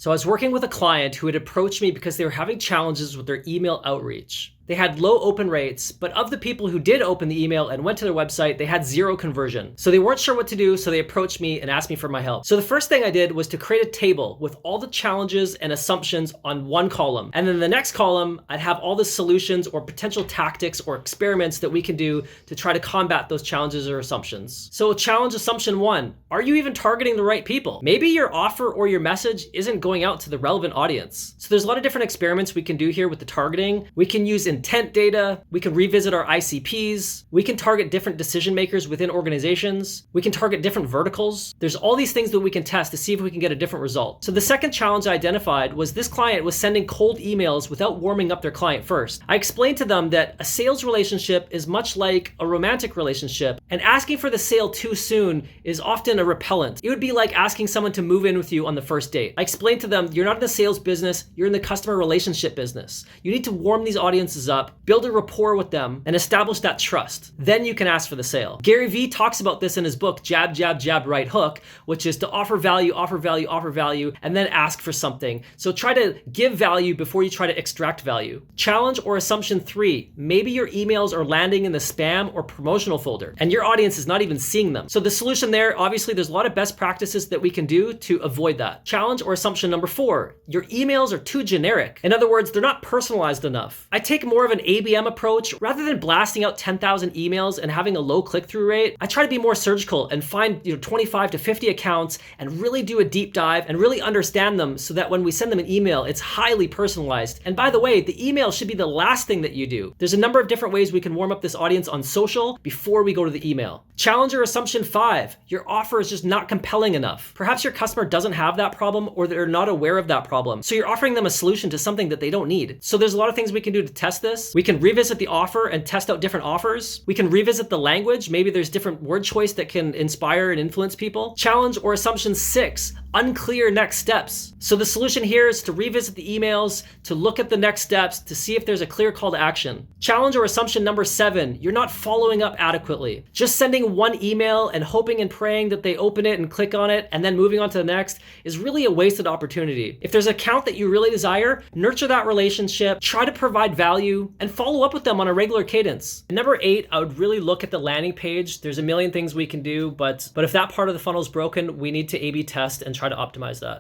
So I was working with a client who had approached me because they were having challenges with their email outreach. They had low open rates, but of the people who did open the email and went to their website, they had zero conversion. So they weren't sure what to do, so they approached me and asked me for my help. So the first thing I did was to create a table with all the challenges and assumptions on one column. And then the next column, I'd have all the solutions or potential tactics or experiments that we can do to try to combat those challenges or assumptions. So challenge assumption 1, are you even targeting the right people? Maybe your offer or your message isn't going out to the relevant audience. So there's a lot of different experiments we can do here with the targeting. We can use intent data, we can revisit our ICPs, we can target different decision makers within organizations, we can target different verticals. There's all these things that we can test to see if we can get a different result. So the second challenge I identified was this client was sending cold emails without warming up their client first. I explained to them that a sales relationship is much like a romantic relationship, and asking for the sale too soon is often a repellent. It would be like asking someone to move in with you on the first date. I explained to them, you're not in the sales business, you're in the customer relationship business. You need to warm these audiences up, build a rapport with them, and establish that trust. Then you can ask for the sale. Gary Vee talks about this in his book, Jab, Jab, Jab, Right Hook, which is to offer value, offer value, offer value, and then ask for something. So try to give value before you try to extract value. Challenge or assumption 3, maybe your emails are landing in the spam or promotional folder, and your audience is not even seeing them. So the solution there, obviously there's a lot of best practices that we can do to avoid that. Challenge or assumption number 4, your emails are too generic. In other words, they're not personalized enough. I take more of an ABM approach. Rather than blasting out 10,000 emails and having a low click-through rate, I try to be more surgical and find 25 to 50 accounts and really do a deep dive and really understand them so that when we send them an email, it's highly personalized. And by the way, the email should be the last thing that you do. There's a number of different ways we can warm up this audience on social before we go to the email. Challenge or assumption 5, your offer is just not compelling enough. Perhaps your customer doesn't have that problem or they're not aware of that problem. So you're offering them a solution to something that they don't need. So there's a lot of things we can do to test this. We can revisit the offer and test out different offers. We can revisit the language. Maybe there's different word choice that can inspire and influence people. Challenge or assumption 6, unclear next steps. So the solution here is to revisit the emails, to look at the next steps, to see if there's a clear call to action. Challenge or assumption number 7, you're not following up adequately. Just sending one email and hoping and praying that they open it and click on it and then moving on to the next is really a wasted opportunity. If there's an account that you really desire, nurture that relationship, try to provide value, and follow up with them on a regular cadence. And number 8, I would really look at the landing page. There's a million things we can do, but if that part of the funnel is broken, we need to A/B test and try to optimize that.